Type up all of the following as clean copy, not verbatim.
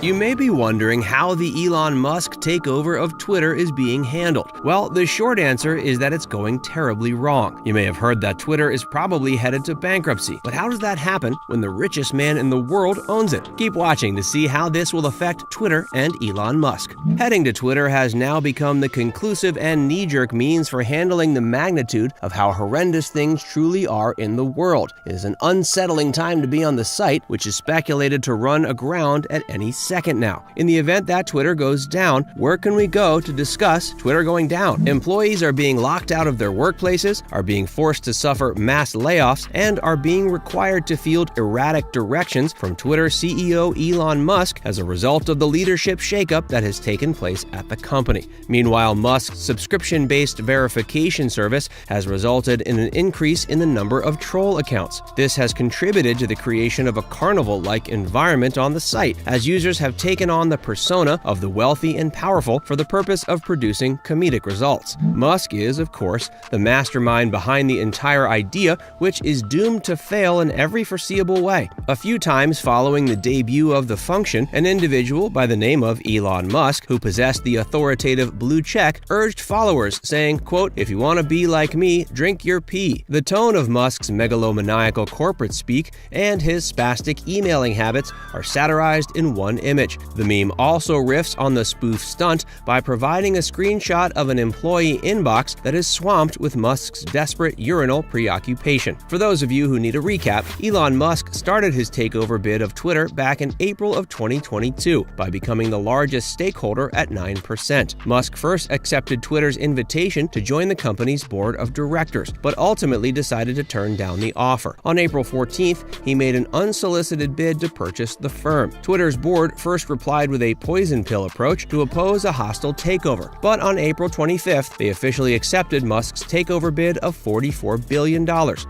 You may be wondering how the Elon Musk takeover of Twitter is being handled. Well, the short answer is that it's going terribly wrong. You may have heard that Twitter is probably headed to bankruptcy, but how does that happen when the richest man in the world owns it? Keep watching to see how this will affect Twitter and Elon Musk. Heading to Twitter has now become the conclusive and knee-jerk means for handling the magnitude of how horrendous things truly are in the world. It is an unsettling time to be on the site, which is speculated to run aground at any second now. In the event that Twitter goes down, where can we go to discuss Twitter going down? Employees are being locked out of their workplaces, are being forced to suffer mass layoffs, and are being required to field erratic directions from Twitter CEO Elon Musk as a result of the leadership shakeup that has taken place at the company. Meanwhile, Musk's subscription-based verification service has resulted in an increase in the number of troll accounts. This has contributed to the creation of a carnival-like environment on the site, as users have taken on the persona of the wealthy and powerful for the purpose of producing comedic results. Musk is, of course, the mastermind behind the entire idea, which is doomed to fail in every foreseeable way. A few times following the debut of the function, an individual by the name of Elon Musk, who possessed the authoritative blue check, urged followers, saying, quote, "If you want to be like me, drink your pee." The tone of Musk's megalomaniacal corporate speak and his spastic emailing habits are satirized in one image. The meme also riffs on the spoof stunt by providing a screenshot of an employee inbox that is swamped with Musk's desperate urinal preoccupation. For those of you who need a recap, Elon Musk started his takeover bid of Twitter back in April of 2022 by becoming the largest stakeholder at 9%. Musk first accepted Twitter's invitation to join the company's board of directors, but ultimately decided to turn down the offer. On April 14th, he made an unsolicited bid to purchase the firm. Twitter's board first replied with a poison pill approach to oppose a hostile takeover, but on April 25th, they officially accepted Musk's takeover bid of $44 billion.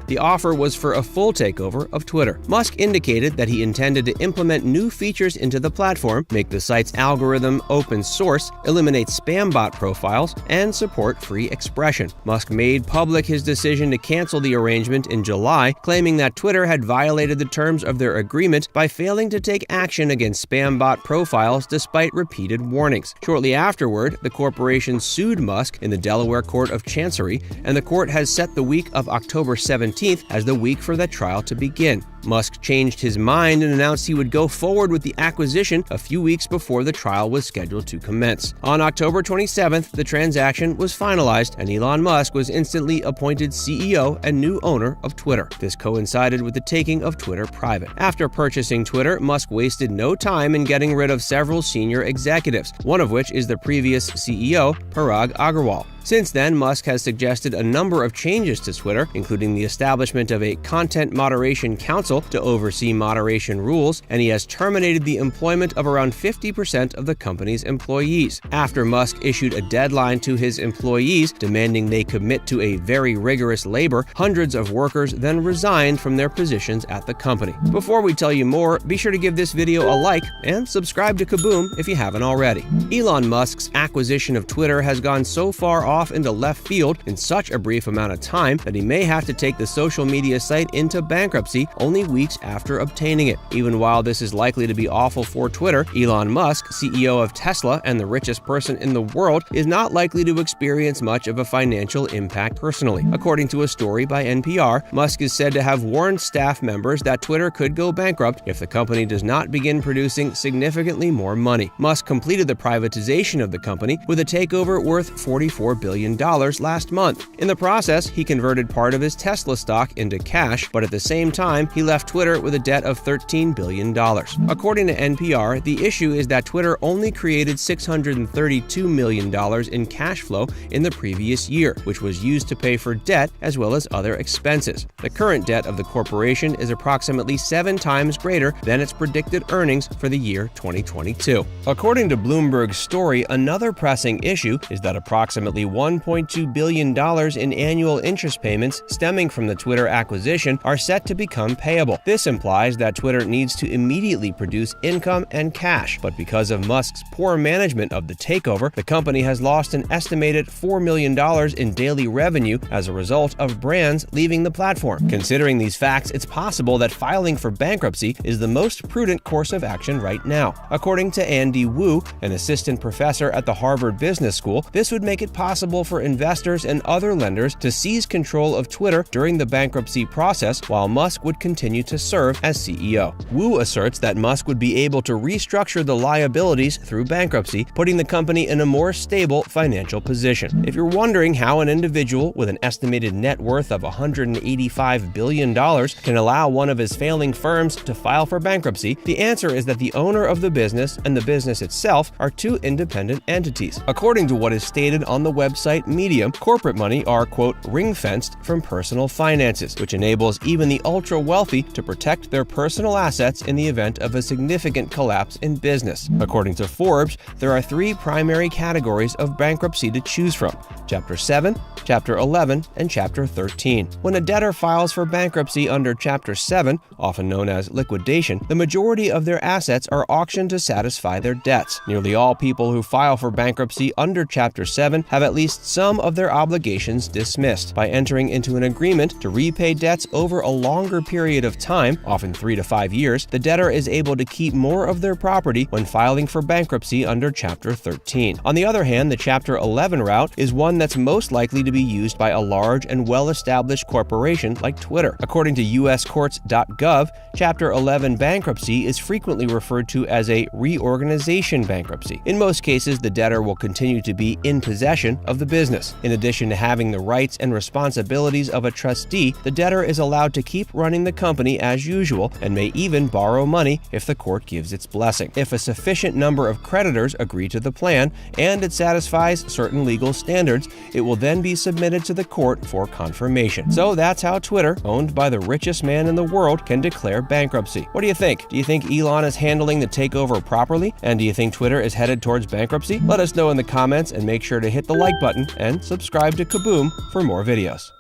The offer was for a full takeover of Twitter. Musk indicated that he intended to implement new features into the platform, make the site's algorithm open source, eliminate spam bot profiles, and support free expression. Musk made public his decision to cancel the arrangement in July, claiming that Twitter had violated the terms of their agreement by failing to take action against spam bot profiles despite repeated warnings. Shortly afterward, the corporation sued Musk in the Delaware Court of Chancery, and the court has set the week of October 17th as the week for the trial to begin. Musk changed his mind and announced he would go forward with the acquisition a few weeks before the trial was scheduled to commence. On October 27th, the transaction was finalized, and Elon Musk was instantly appointed CEO and new owner of Twitter. This coincided with the taking of Twitter private. After purchasing Twitter, Musk wasted no time in getting rid of several senior executives, one of which is the previous CEO, Parag Agrawal. Since then, Musk has suggested a number of changes to Twitter, including the establishment of a content moderation council to oversee moderation rules, and he has terminated the employment of around 50% of the company's employees. After Musk issued a deadline to his employees demanding they commit to a very rigorous labor, hundreds of workers then resigned from their positions at the company. Before we tell you more, be sure to give this video a like and subscribe to Kaboom if you haven't already. Elon Musk's acquisition of Twitter has gone so far off into left field in such a brief amount of time that he may have to take the social media site into bankruptcy only weeks after obtaining it. Even while this is likely to be awful for Twitter, Elon Musk, CEO of Tesla and the richest person in the world, is not likely to experience much of a financial impact personally. According to a story by NPR, Musk is said to have warned staff members that Twitter could go bankrupt if the company does not begin producing significantly more money. Musk completed the privatization of the company with a takeover worth $44 billion last month. In the process, he converted part of his Tesla stock into cash, but at the same time, he left Twitter with a debt of $13 billion. According to NPR, the issue is that Twitter only created $632 million in cash flow in the previous year, which was used to pay for debt as well as other expenses. The current debt of the corporation is approximately 7 times greater than its predicted earnings for the year 2022. According to Bloomberg's story, another pressing issue is that approximately $1.2 billion in annual interest payments stemming from the Twitter acquisition are set to become payable. This implies that Twitter needs to immediately produce income and cash, but because of Musk's poor management of the takeover, the company has lost an estimated $4 million in daily revenue as a result of brands leaving the platform. Considering these facts, it's possible that filing for bankruptcy is the most prudent course of action right now. According to Andy Wu, an assistant professor at the Harvard Business School, this would make it possible for investors and other lenders to seize control of Twitter during the bankruptcy process while Musk would continue to serve as CEO. Wu asserts that Musk would be able to restructure the liabilities through bankruptcy, putting the company in a more stable financial position. If you're wondering how an individual with an estimated net worth of $185 billion can allow one of his failing firms to file for bankruptcy, the answer is that the owner of the business and the business itself are two independent entities. According to what is stated on the website Medium, corporate money are, quote, ring-fenced from personal finances, which enables even the ultra-wealthy to protect their personal assets in the event of a significant collapse in business. According to Forbes, there are three primary categories of bankruptcy to choose from: Chapter 7, Chapter 11, and Chapter 13. When a debtor files for bankruptcy under Chapter 7, often known as liquidation, the majority of their assets are auctioned to satisfy their debts. Nearly all people who file for bankruptcy under Chapter 7 have at least some of their obligations dismissed. By entering into an agreement to repay debts over a longer period of time, often 3 to 5 years, the debtor is able to keep more of their property when filing for bankruptcy under Chapter 13. On the other hand, the Chapter 11 route is one that's most likely to be used by a large and well-established corporation like Twitter. According to uscourts.gov, Chapter 11 bankruptcy is frequently referred to as a reorganization bankruptcy. In most cases, the debtor will continue to be in possession of the business. In addition to having the rights and responsibilities of a trustee, the debtor is allowed to keep running the company as usual and may even borrow money if the court gives its blessing. If a sufficient number of creditors agree to the plan and it satisfies certain legal standards, it will then be submitted to the court for confirmation. So that's how Twitter, owned by the richest man in the world, can declare bankruptcy. What do you think? Do you think Elon is handling the takeover properly? And do you think Twitter is headed towards bankruptcy? Let us know in the comments and make sure to hit the like button and subscribe to Kaboom for more videos.